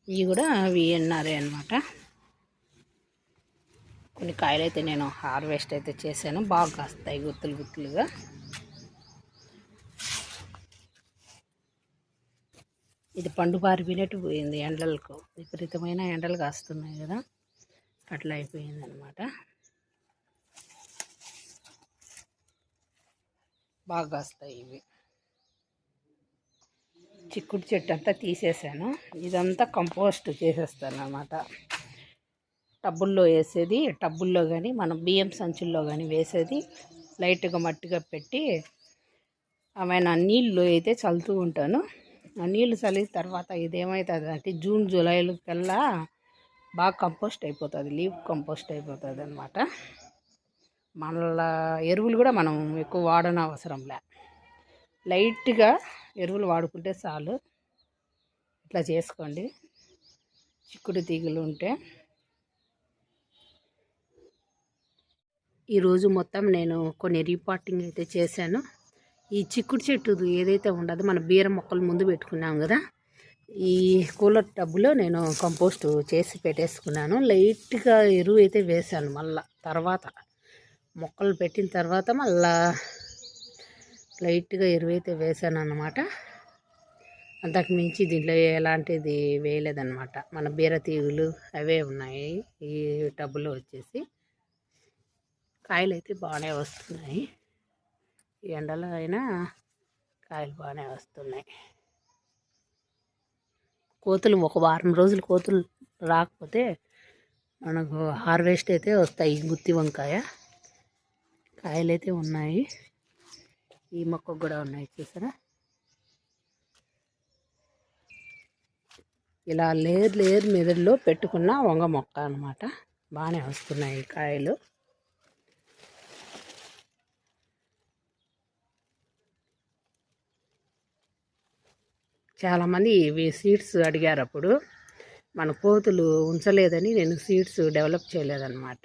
ఇవి కూడా విఎన్ఆర్ఏ అనమాట. కొన్ని కాయలు అయితే నేను హార్వెస్ట్ అయితే చేశాను, బాగా కాస్తాయి గుత్తులు గుత్తులుగా. ఇది పండు పారిపోయినట్టు పోయింది, ఎండలకు విపరీతమైన ఎండలు కాస్తున్నాయి కదా, అట్లా అయిపోయింది అనమాట. బాగా కాస్తాయి ఇవి. చిక్కుడు చెట్టు అంతా తీసేసాను, ఇదంతా కంపోస్ట్ చేసేస్తాను అన్నమాట. టబ్బుల్లో వేసేది, టబ్బుల్లో కానీ మనం బియ్యం సంచుల్లో కానీ వేసేది, లైట్గా మట్టిగా పెట్టి ఏమైనా నీళ్ళు అయితే చల్లుతూ ఉంటాను. ఆ నీళ్ళు చల్లిన తర్వాత ఇదేమవుతుంది అంటే జూన్ జూలైల కల్లా బాగా కంపోస్ట్ అయిపోతుంది, లీవ్ కంపోస్ట్ అయిపోతుంది అనమాట. మళ్ళా ఎరువులు కూడా మనం ఎక్కువ వాడన అవసరంలే, లైట్గా ఎరువులు వాడుకుంటే చాలు. ఇట్లా చేసుకోండి చిక్కుడు తీగలు ఉంటే. ఈరోజు మొత్తం నేను కొన్ని రీపాటింగ్ అయితే చేశాను. ఈ చిక్కుడు చెట్టు ఏదైతే ఉండదో మన బీర మొక్కలు ముందు పెట్టుకున్నాం కదా, ఈ కూలర్ టబ్బులో నేను కంపోస్ట్ చేసి పెట్టేసుకున్నాను. లైట్గా ఎరువు అయితే వేసాను, మళ్ళా తర్వాత మొక్కలు పెట్టిన తర్వాత మళ్ళా లైట్గా ఎరువు అయితే వేసాను అన్నమాట. అంతకు మించి దీంట్లో ఎలాంటిది వేయలేదన్నమాట. మన బీర తీగులు అవే ఉన్నాయి ఈ టబ్బులో వచ్చేసి. కాయలు అయితే బాగానే వస్తున్నాయి, ఈ ఎండలో అయినా కాయలు బాగానే వస్తున్నాయి. కోతులు ఒక వారం రోజులు కోతులు రాకపోతే మనకు హార్వెస్ట్ అయితే వస్తాయి. గుత్తి వంకాయ కాయలు అయితే ఉన్నాయి, ఈ మొక్కకు కూడా ఉన్నాయి చూసారా. ఇలా లేరు మెదడులో పెట్టుకున్న వంగ మొక్క అన్నమాట. బాగానే వస్తున్నాయి కాయలు. చాలామంది ఇవి సీడ్స్ అడిగారు, అప్పుడు మన కోతులు ఉంచలేదని నేను సీడ్స్ డెవలప్ చేయలేదన్నమాట.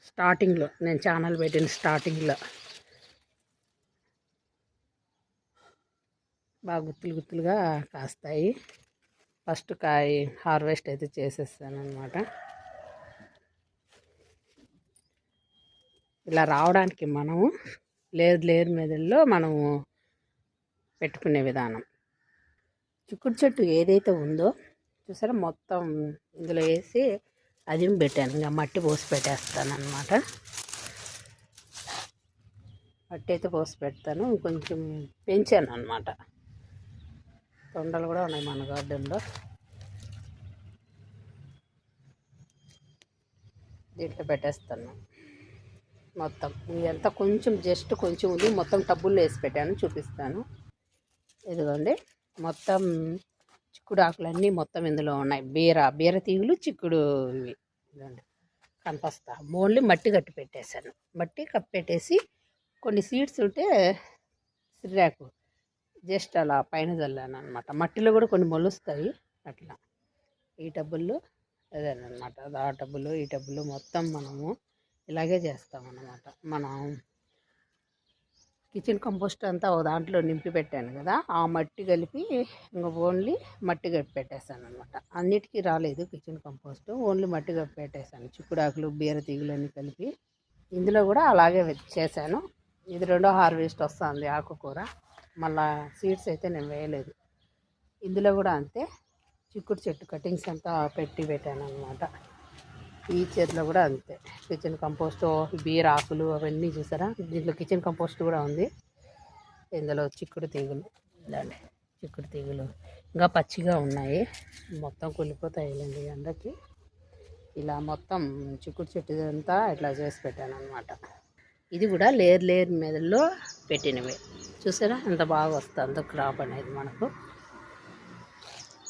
స్టార్టింగ్లో నేను ఛానల్ పెట్టిన స్టార్టింగ్లో బాగా గుత్తులు గుత్తులుగా కాస్తాయి. ఫస్ట్ కాయ హార్వెస్ట్ అయితే చేసేస్తాను అనమాట. ఇలా రావడానికి మనము లేరు మెదడులో మనము పెట్టుకునే విధానం. చిక్కుడు చెట్టు ఏదైతే ఉందో చూసారా, మొత్తం ఇందులో వేసి అదిమి పెట్టాను, ఇంకా మట్టి పోసి పెట్టేస్తాను అనమాట. మట్టి అయితే పోసి పెడతాను, కొంచెం పెంచాను అనమాట. తొండలు కూడా ఉన్నాయి మన గార్డెన్లో. దీంట్లో పెట్టేస్తాను మొత్తం. ఇదంతా కొంచెం జస్ట్ కొంచెం ఉంది, మొత్తం టబ్బుల్లో వేసి పెట్టాను, చూపిస్తాను. ఇదిగోండి మొత్తం చిక్కుడు ఆకులన్నీ మొత్తం ఇందులో ఉన్నాయి. బీర తీగులు చిక్కుడు ఇవి ఇదండి కనిపిస్తా. ఓన్లీ మట్టి కట్టి పెట్టేశాను, మట్టి కప్పెట్టేసి కొన్ని సీడ్స్ ఉంటే సిర్రాకు జస్ట్ అలా పైన చల్లాను అనమాట. మట్టిలో కూడా కొన్ని మొలుస్తాయి అట్లా. ఈ టబ్బుల్లో అదేనమాట, ఆ టబ్బులు ఈ టబ్బులు మొత్తం మనము ఇలాగే చేస్తామన్నమాట. మనం కిచెన్ కంపోస్ట్ అంతా ఒక దాంట్లో నింపి పెట్టాను కదా, ఆ మట్టి కలిపి ఇంకా ఓన్లీ మట్టి కలిపి పెట్టేశాను అనమాట. అన్నిటికీ రాలేదు కిచెన్ కంపోస్ట్, ఓన్లీ మట్టి కలిపి పెట్టేశాను. చిక్కుడాకులు బీర తీగులన్నీ కలిపి ఇందులో కూడా అలాగే చేశాను. ఇది రెండో హార్వెస్ట్ వస్తుంది ఆకుకూర. మళ్ళా సీడ్స్ అయితే నేను వేయలేదు. ఇందులో కూడా అంతే, చిక్కుడు చెట్టు కటింగ్స్ అంతా పెట్టాను అనమాట. ఈ చేతిలో కూడా అంతే కిచెన్ కంపోస్ట్, బీర ఆకులు అవన్నీ చూసారా. దీంట్లో కిచెన్ కంపోస్ట్ కూడా ఉంది. ఇందులో చిక్కుడు తీగులు, ఇలాంటి చిక్కుడు తీగులు ఇంకా పచ్చిగా ఉన్నాయి, మొత్తం కుళ్ళిపోతాయిలేండి ఎండకి. ఇలా మొత్తం చిక్కుడు చెట్టు అంతా ఇట్లా చేసి పెట్టాను అనమాట. ఇది కూడా లేరు మీదలో పెట్టినవి చూసారా, ఎంత బాగా వస్తుందో క్రాప్ అనేది మనకు.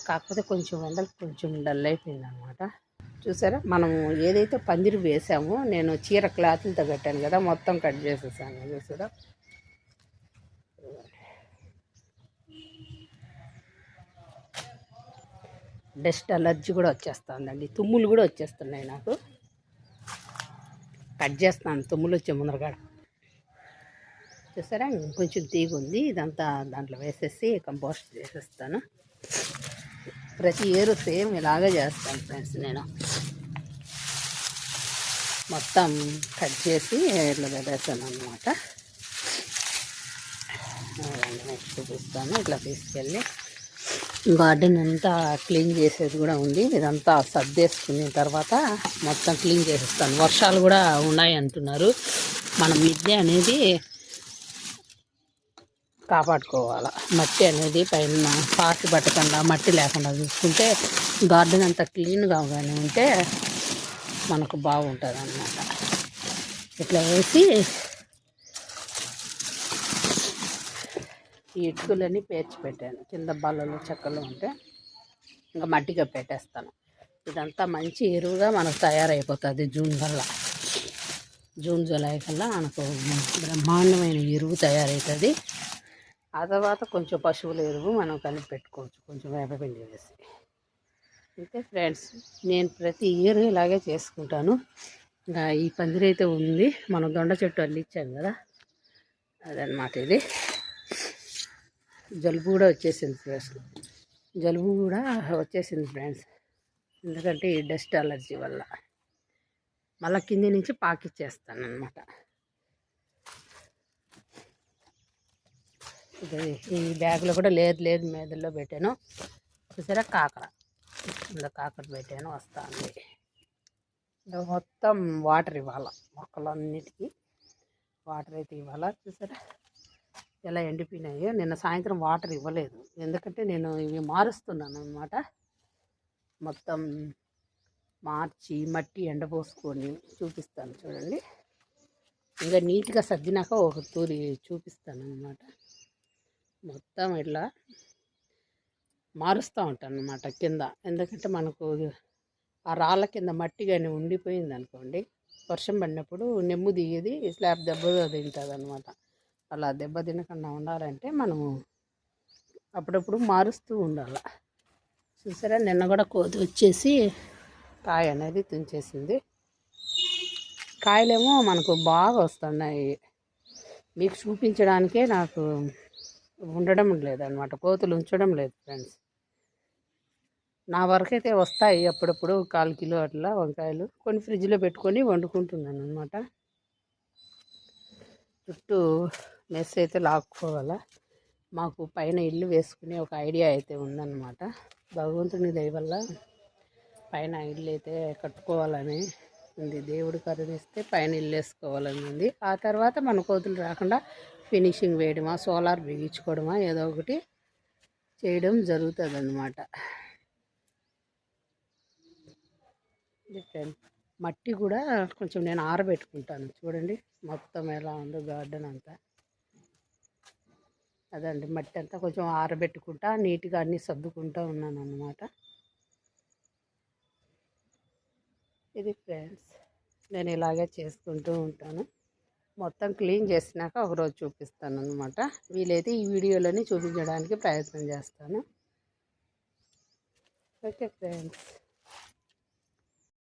కాకపోతే కొంచెం ఎండలు కొంచెం డల్ అయిపోయింది అనమాట. చూసారా, మనం ఏదైతే పందిరి వేసామో నేను చీర క్లాత్లతో కట్టాను కదా, మొత్తం కట్ చేసేసాను చూసారా. డస్ట్ అలర్జీ కూడా వచ్చేస్తుందండి, తుమ్ములు కూడా వచ్చేస్తున్నాయి నాకు. కట్ చేస్తాను తుమ్ములు వచ్చే ముందరగా. చూసారా కొంచెం తీగ ఉంది, ఇదంతా దాంట్లో వేసేసి కంపోస్ట్ చేసేస్తాను. ప్రతి ఇయర్ సేమ్ ఇలాగే చేస్తాను ఫ్రెండ్స్. నేను మొత్తం కట్ చేసి ఇట్లా పెట్టేస్తాను అనమాట. చూపిస్తాను. ఇట్లా తీసుకెళ్ళి గార్డెన్ అంతా క్లీన్ చేసేది కూడా ఉంది. ఇదంతా సర్దేసుకున్న తర్వాత మొత్తం క్లీన్ చేసేస్తాను. వర్షాలు కూడా ఉన్నాయి అంటున్నారు. మనం మిద్దె అనేది కాపాడుకోవాలి. మట్టి అనేది పైన పాకి పట్టకుండా మట్టి లేకుండా చూసుకుంటే గార్డెన్ అంతా క్లీన్గా కానీ ఉంటే మనకు బాగుంటుంది అన్నమాట. ఇట్లా వేసి ఈ ఇటుకలన్నీ పేర్చి పెట్టాను. కింద బల్లలు చెక్కలు ఉంటే ఇంకా మట్టిగా పెట్టేస్తాను. ఇదంతా మంచి ఎరువుగా మనకు తయారైపోతుంది. జూన్ జూలై కల్లా మనకు బ్రహ్మాండమైన ఎరువు తయారవుతుంది. ఆ తర్వాత కొంచెం పశువుల ఎరువు మనం కలిపి పెట్టుకోవచ్చు, కొంచెం వేపపిండి వేసి. అయితే ఫ్రెండ్స్, నేను ప్రతి ఇయర్ ఇలాగే చేసుకుంటాను. ఇంకా ఈ పందిరైతే ఉంది, మనం దొండ చెట్టు అల్లిచ్చాం కదా, అదనమాట. ఇది జలుబు కూడా వచ్చేసింది ఫ్రెండ్స్. ఫ్రెండ్స్, ఎందుకంటే ఈ డస్ట్ అలర్జీ వల్ల. మళ్ళీ కింది నుంచి పాకిచ్చేస్తాను అనమాట. ఈ బ్యాగ్లో కూడా లేదు మేదల్లో పెట్టాను. చూసారా కాకర, ఇలా కాకర పెట్టాను, వస్తుంది. మొత్తం వాటర్ ఇవ్వాలి, మొక్కలన్నిటికీ వాటర్ అయితే ఇవ్వాలా. చూసారా ఎలా ఎండిపోయినాయో. నిన్న సాయంత్రం వాటర్ ఇవ్వలేదు, ఎందుకంటే నేను ఇవి మారుస్తున్నాను అనమాట. మొత్తం మార్చి మట్టి ఎండపోసుకొని చూపిస్తాను చూడండి. ఇంకా నీట్గా సర్దినాక ఒక తూరి చూపిస్తాను అనమాట. మొత్తం ఇట్లా మారుస్తూ ఉంటాను అనమాట కింద. ఎందుకంటే మనకు ఆ రాళ్ళ కింద మట్టి కానీ ఉండిపోయింది అనుకోండి, వర్షం పడినప్పుడు నెమ్ము దిగేది, స్లాబ్ దెబ్బ తింటుంది అనమాట. అలా దెబ్బ తినకుండా ఉండాలంటే మనము అప్పుడప్పుడు మారుస్తూ ఉండాలి. చూసారా నిన్న కూడా కోతి వచ్చేసి కాయ అనేది తుంచేసింది. కాయలేమో మనకు బాగా వస్తున్నాయి, మీకు చూపించడానికే నాకు ఉండడం లేదనమాట, కోతులు ఉంచడం లేదు ఫ్రెండ్స్. నా వరకైతే వస్తాయి అప్పుడప్పుడు 1/4 కిలో అట్లా వంకాయలు, కొన్ని ఫ్రిడ్జ్లో పెట్టుకొని వండుకుంటున్నాను అనమాట. చుట్టూ మెస్ అయితే లాక్కోవాలా. మాకు పైన ఇల్లు వేసుకునే ఒక ఐడియా అయితే ఉందన్నమాట. భగవంతుని దయ వల్ల పైన ఇల్లు అయితే కట్టుకోవాలని ఉంది. దేవుడు కరుణిస్తే పైన ఇల్లు వేసుకోవాలని ఉంది. ఆ తర్వాత మన కోతులు రాకుండా ఫినిషింగ్ వేయడమా, సోలార్ బిగించుకోవడమా, ఏదో ఒకటి చేయడం జరుగుతుంది అన్నమాట. మట్టి కూడా కొంచెం నేను ఆరబెట్టుకుంటాను. చూడండి మొత్తం ఎలా ఉందో గార్డెన్ అంతా. అదండి మట్టి అంతా కొంచెం ఆరబెట్టుకుంటా నీట్గా అన్నీ సర్దుకుంటూ ఉన్నాను అన్నమాట. ఇది ఫ్రెండ్స్, నేను ఇలాగే చేసుకుంటూ ఉంటాను. మొత్తం క్లీన్ చేసినాక ఒకరోజు చూపిస్తాను అన్నమాట. వీలైతే ఈ వీడియోలోని చూపించడానికి ప్రయత్నం చేస్తాను. Okay friends.